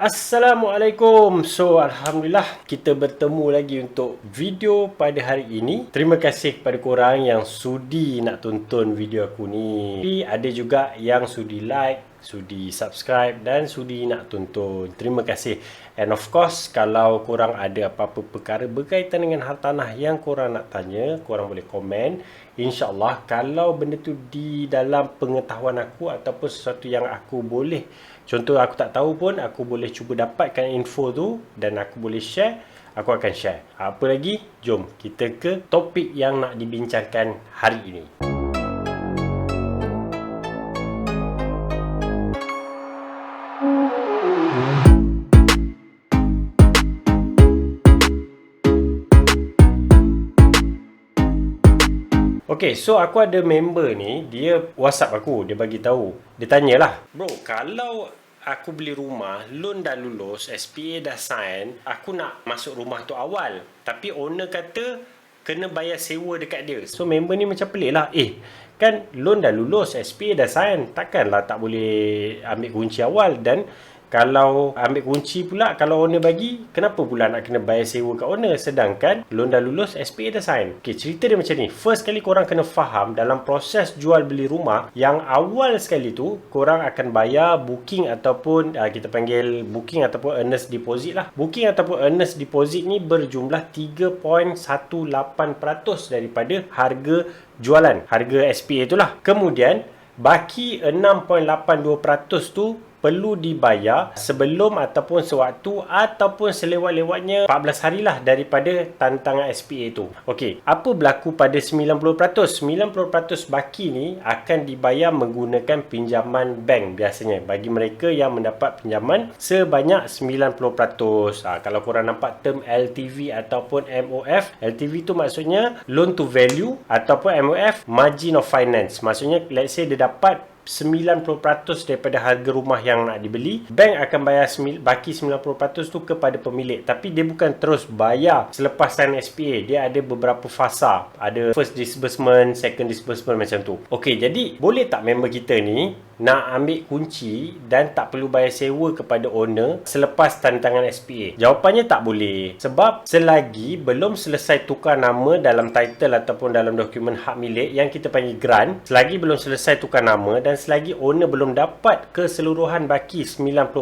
Assalamualaikum. Alhamdulillah kita bertemu lagi untuk video pada hari ini. Terima kasih kepada korang yang sudi nak tonton video aku ni. Tapi ada juga yang sudi like, sudi subscribe dan sudi nak tonton. Terima kasih. And of course, kalau korang ada apa-apa perkara berkaitan dengan hartanah yang korang nak tanya, korang boleh komen. InsyaAllah kalau benda tu di dalam pengetahuan aku ataupun sesuatu yang aku boleh, contoh aku tak tahu pun, aku boleh cuba dapatkan info tu dan aku boleh share, aku akan share. Apa lagi? Jom kita ke topik yang nak dibincangkan hari ini. Okay, so aku ada member ni, dia WhatsApp aku, dia bagi tahu. Dia tanyalah, bro, kalau aku beli rumah, loan dah lulus, SPA dah sign, aku nak masuk rumah tu awal. Tapi owner kata kena bayar sewa dekat dia. So member ni macam pelik lah. Kan loan dah lulus, SPA dah sign, takkanlah tak boleh ambil kunci awal. Dan kalau ambil kunci pula, kalau owner bagi, kenapa pula nak kena bayar sewa kat owner? Sedangkan loan dah lulus, SPA dah sign. Okay, cerita dia macam ni. First kali korang kena faham dalam proses jual beli rumah, yang awal sekali tu korang akan bayar booking ataupun kita panggil booking ataupun earnest deposit lah. Booking ataupun earnest deposit ni berjumlah 3.18% daripada harga jualan, harga SPA tu lah. Kemudian baki 6.82% tu perlu dibayar sebelum ataupun sewaktu ataupun selewat-lewatnya 14 hari lah daripada tantangan SPA tu. Okey, apa berlaku pada 90%? 90% baki ni akan dibayar menggunakan pinjaman bank biasanya. Bagi mereka yang mendapat pinjaman sebanyak 90%. Kalau korang nampak term LTV ataupun MOF, LTV tu maksudnya loan to value ataupun MOF margin of finance. Maksudnya let's say dia dapat 90% daripada harga rumah yang nak dibeli, bank akan bayar baki 90% tu kepada pemilik. Tapi dia bukan terus bayar selepas sign SPA. Dia ada beberapa fasa. Ada first disbursement, second disbursement macam tu. Okey, jadi boleh tak member kita ni nak ambil kunci dan tak perlu bayar sewa kepada owner selepas tantangan SPA? Jawapannya tak boleh. Sebab selagi belum selesai tukar nama dalam title ataupun dalam dokumen hak milik yang kita panggil grant, selagi belum selesai tukar nama dan selagi owner belum dapat keseluruhan baki 90%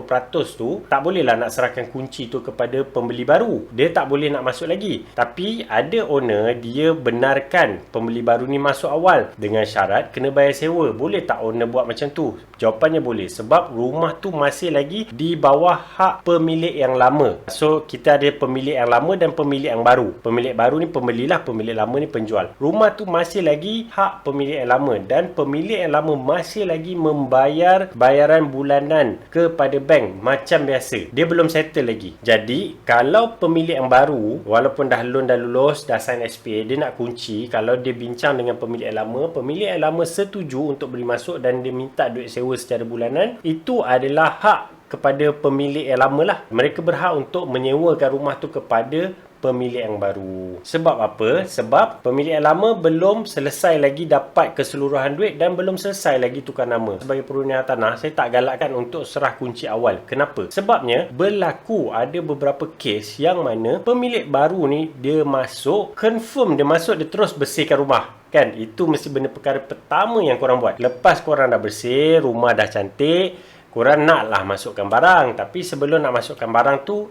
tu, tak bolehlah nak serahkan kunci tu kepada pembeli baru. Dia tak boleh nak masuk lagi. Tapi ada owner, dia benarkan pembeli baru ni masuk awal dengan syarat kena bayar sewa. Boleh tak owner buat macam tu? Jawapannya boleh. Sebab rumah tu masih lagi di bawah hak pemilik yang lama. So kita ada pemilik yang lama dan pemilik yang baru. Pemilik baru ni pembeli lah, pemilik lama ni penjual. Rumah tu masih lagi hak pemilik yang lama dan pemilik yang lama masih lagi membayar bayaran bulanan kepada bank macam biasa. Dia belum settle lagi. Jadi kalau pemilik yang baru, walaupun dah loan dah lulus, dah sign SPA, dia nak kunci, kalau dia bincang dengan pemilik yang lama, pemilik yang lama setuju untuk beri masuk dan dia minta duit sewa secara bulanan, itu adalah hak kepada pemilik yang lama lah. Mereka berhak untuk menyewakan rumah tu kepada pemilik yang baru. Sebab apa? Sebab pemilik yang lama belum selesai lagi dapat keseluruhan duit dan belum selesai lagi tukar nama. Sebagai perundingan tanah, saya tak galakkan untuk serah kunci awal. Kenapa? Sebabnya berlaku ada beberapa kes yang mana pemilik baru ni dia masuk, confirm dia masuk, dia terus bersihkan rumah. Kan? Itu mesti benda perkara pertama yang korang buat. Lepas korang dah bersih, rumah dah cantik, korang naklah masukkan barang. Tapi sebelum nak masukkan barang tu,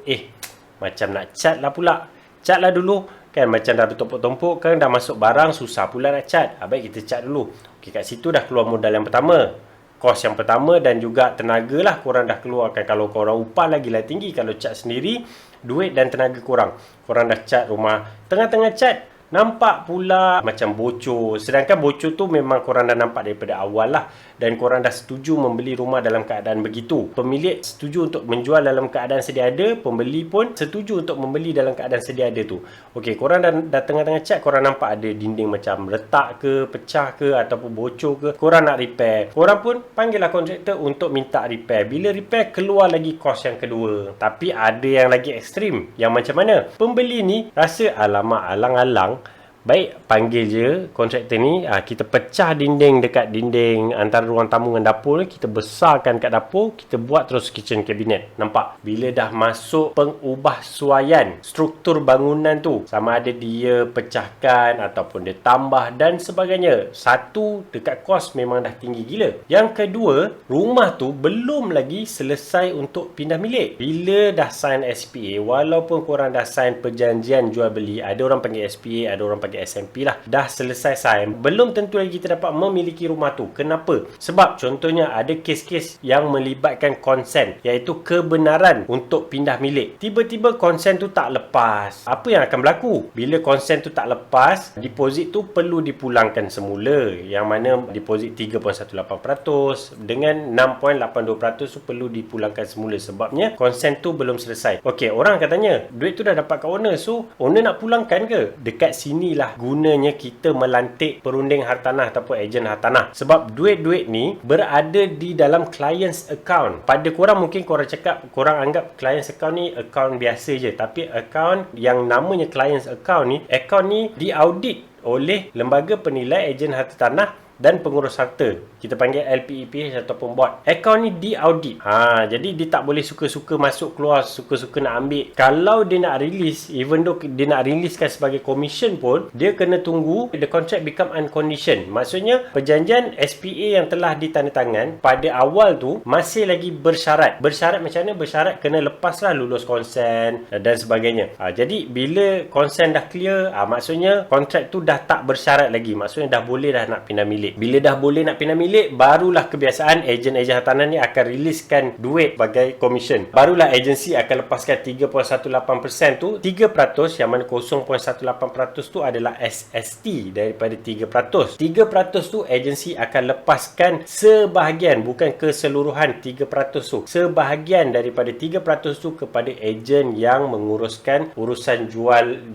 macam nak cat lah pula. Cat lah dulu. Kan macam dah bertumpuk-tumpuk kan, dah masuk barang, susah pula nak cat. Baik kita cat dulu. Okey, kat situ dah keluar modal yang pertama. Kos yang pertama dan juga tenaga lah korang dah keluarkan. Kalau korang upah lagi lah tinggi. Kalau cat sendiri, duit dan tenaga korang. Korang dah cat rumah. Tengah-tengah cat, nampak pula macam bocor. Sedangkan bocor tu memang korang dah nampak daripada awal lah. Dan korang dah setuju membeli rumah dalam keadaan begitu. Pemilik setuju untuk menjual dalam keadaan sedia ada. Pembeli pun setuju untuk membeli dalam keadaan sedia ada tu. Okey, korang dah tengah-tengah cat, korang nampak ada dinding macam retak ke, pecah ke, ataupun bocor ke. Korang nak repair. Korang pun panggillah kontraktor untuk minta repair. Bila repair, keluar lagi kos yang kedua. Tapi ada yang lagi ekstrim. Yang macam mana? Pembeli ni rasa alamak, alang-alang Baik, panggil je kontraktor ni, kita pecah dinding dekat dinding antara ruang tamu dengan dapur ni, kita besarkan kat dapur, kita buat terus kitchen cabinet. Nampak? Bila dah masuk pengubahsuaian struktur bangunan tu, sama ada dia pecahkan ataupun dia tambah dan sebagainya. Satu, dekat kos memang dah tinggi gila. Yang kedua, rumah tu belum lagi selesai untuk pindah milik. Bila dah sign SPA, walaupun korang dah sign perjanjian jual beli, ada orang panggil SPA, ada orang panggil SMP lah, dah selesai sign, belum tentu lagi kita dapat memiliki rumah tu. Kenapa? Sebab contohnya ada kes-kes yang melibatkan konsen, iaitu kebenaran untuk pindah milik. Tiba-tiba konsen tu tak lepas. Apa yang akan berlaku? Bila konsen tu tak lepas, deposit tu perlu dipulangkan semula, yang mana deposit 3.18% dengan 6.82% tu perlu dipulangkan semula, sebabnya konsen tu belum selesai. Okey, orang akan tanya, duit tu dah dapat kat owner, so owner nak pulangkan ke? Dekat sini lah gunanya kita melantik perunding hartanah ataupun ejen hartanah. Sebab duit-duit ni berada di dalam client's account. Pada korang mungkin korang cakap, korang anggap client's account ni account biasa je. Tapi account yang namanya client's account ni, account ni diaudit oleh lembaga penilai ejen hartanah dan pengurus harta. Kita panggil LPEPH ataupun board. Akaun ni diaudit. Jadi dia tak boleh suka-suka masuk keluar, suka-suka nak ambil. Kalau dia nak release, even though dia nak releasekan sebagai commission pun, dia kena tunggu the contract become unconditioned. Maksudnya perjanjian SPA yang telah ditandatangan pada awal tu masih lagi bersyarat. Bersyarat macam mana? Bersyarat kena lepaslah lulus konsen dan sebagainya. Jadi bila konsen dah clear, maksudnya kontrak tu dah tak bersyarat lagi. Maksudnya dah boleh dah nak pindah milik. Bila dah boleh nak pindah milik, barulah kebiasaan ejen-ejen hartanah ni akan riliskan duit sebagai commission. Barulah agensi akan lepaskan 3.18% tu, 3% yang mana 0.18% tu adalah SST daripada 3%. 3% tu agensi akan lepaskan sebahagian, bukan keseluruhan 3% tu. Sebahagian daripada 3% tu kepada ejen yang menguruskan urusan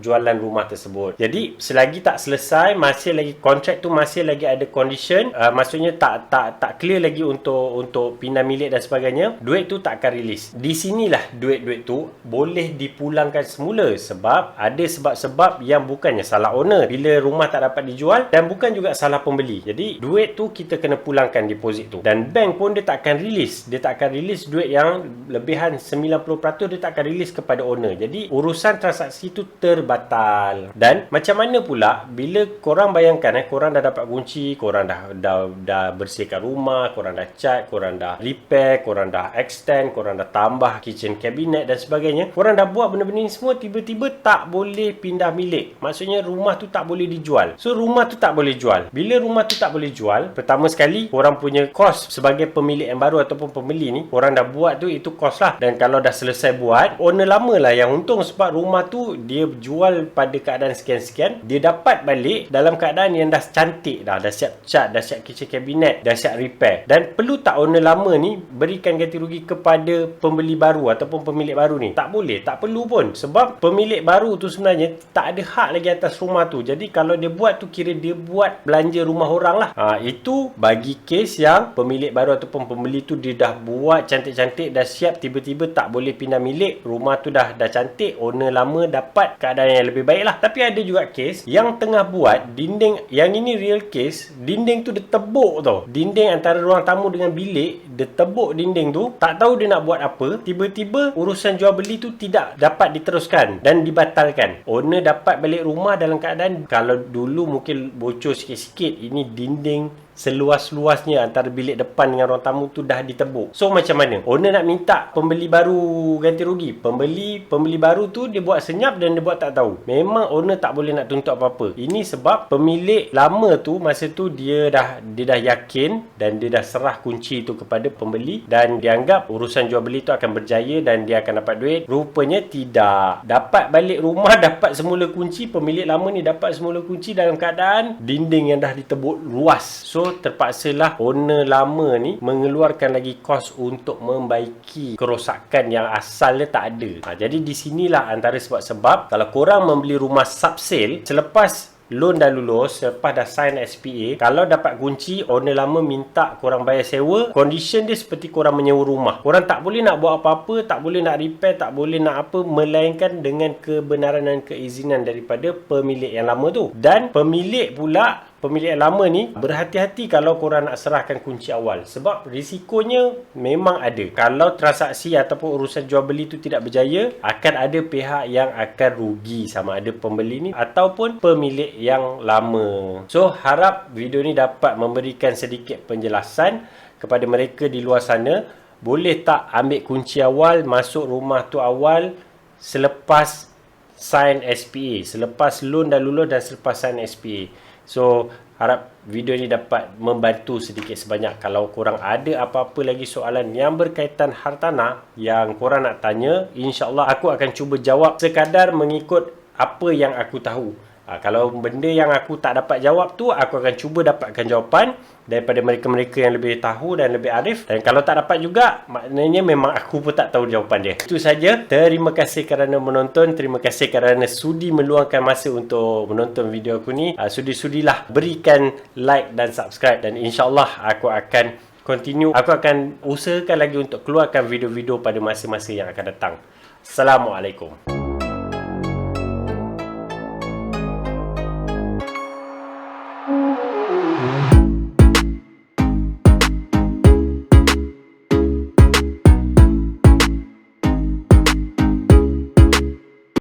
jualan rumah tersebut. Jadi selagi tak selesai, masih lagi kontrak tu masih lagi ada condition, maksudnya tak clear lagi untuk pindah milik dan sebagainya, duit tu tak akan release. Di sinilah duit-duit tu boleh dipulangkan semula, sebab ada sebab-sebab yang bukannya salah owner bila rumah tak dapat dijual, dan bukan juga salah pembeli. Jadi duit tu kita kena pulangkan deposit tu, dan bank pun dia tak akan release. Dia tak akan release duit yang lebihan 90%, dia tak akan release kepada owner. Jadi urusan transaksi tu terbatal. Dan macam mana pula bila korang bayangkan, korang dah dapat kunci, korang dah bersihkan rumah, korang dah cat, korang dah repair, korang dah extend, korang dah tambah kitchen cabinet dan sebagainya, korang dah buat benda-benda ni semua, tiba-tiba tak boleh pindah milik. Maksudnya rumah tu tak boleh dijual. So rumah tu tak boleh jual. Bila rumah tu tak boleh jual, pertama sekali korang punya kos sebagai pemilik yang baru ataupun pembeli ni, korang dah buat tu, itu kos lah. Dan kalau dah selesai buat, owner lama lah yang untung, sebab rumah tu dia jual pada keadaan sekian-sekian, dia dapat balik dalam keadaan yang dah cantik dah siap cat, dah siap kitchen cabinet, dah siap repair. Dan perlu tak owner lama ni berikan ganti rugi kepada pembeli baru ataupun pemilik baru ni? Tak boleh, tak perlu pun, sebab pemilik baru tu sebenarnya tak ada hak lagi atas rumah tu. Jadi kalau dia buat tu, kira dia buat belanja rumah orang lah. Itu bagi kes yang pemilik baru ataupun pembeli tu dia dah buat cantik-cantik, dah siap, tiba-tiba tak boleh pindah milik, rumah tu dah cantik, owner lama dapat keadaan yang lebih baik lah. Tapi ada juga kes yang tengah buat dinding, yang ini real case, dinding tu dia tebuk tau, dinding antara ruang tamu dengan bilik, dia tebuk dinding tu, tak tahu dia nak buat apa, tiba-tiba urusan jual beli tu tidak dapat diteruskan dan dibatalkan. Owner dapat balik rumah dalam keadaan, kalau dulu mungkin bocor sikit-sikit, ini dinding seluas-luasnya antara bilik depan dengan ruang tamu tu dah ditebuk. So macam mana? Owner nak minta pembeli baru ganti rugi. Pembeli baru tu dia buat senyap dan dia buat tak tahu. Memang owner tak boleh nak tuntut apa-apa. Ini sebab pemilik lama tu masa tu dia dah yakin dan dia dah serah kunci tu kepada pembeli, dan dia anggap urusan jual beli tu akan berjaya dan dia akan dapat duit. Rupanya tidak. Dapat balik rumah, dapat semula kunci, pemilik lama ni dapat semula kunci dalam keadaan dinding yang dah ditebuk luas. So terpaksalah owner lama ni mengeluarkan lagi kos untuk membaiki kerosakan yang asalnya tak ada. Jadi di sinilah antara sebab-sebab kalau korang membeli rumah subsale, selepas loan dah lulus, selepas dah sign SPA, kalau dapat kunci, owner lama minta korang bayar sewa, condition dia seperti korang menyewa rumah. Korang tak boleh nak buat apa-apa, tak boleh nak repair, tak boleh nak apa, melainkan dengan kebenaran dan keizinan daripada pemilik yang lama tu. Dan pemilik yang lama ni berhati-hati kalau korang nak serahkan kunci awal, sebab risikonya memang ada. Kalau transaksi ataupun urusan jual beli tu tidak berjaya, akan ada pihak yang akan rugi, sama ada pembeli ni ataupun pemilik yang lama. So harap video ni dapat memberikan sedikit penjelasan kepada mereka di luar sana. Boleh tak ambil kunci awal, masuk rumah tu awal selepas sign SPA, selepas loan dah lulus dan selepas sign SPA. So harap video ni dapat membantu sedikit sebanyak. Kalau korang ada apa-apa lagi soalan yang berkaitan hartanah yang korang nak tanya, insya-Allah aku akan cuba jawab sekadar mengikut apa yang aku tahu. Kalau benda yang aku tak dapat jawab tu, aku akan cuba dapatkan jawapan daripada mereka-mereka yang lebih tahu dan lebih arif. Dan kalau tak dapat juga, maknanya memang aku pun tak tahu jawapan dia. Itu saja. Terima kasih kerana menonton. Terima kasih kerana sudi meluangkan masa untuk menonton video aku ni. Sudi-sudilah berikan like dan subscribe. Dan insya-Allah aku akan continue. Aku akan usahakan lagi untuk keluarkan video-video pada masa-masa yang akan datang. Assalamualaikum.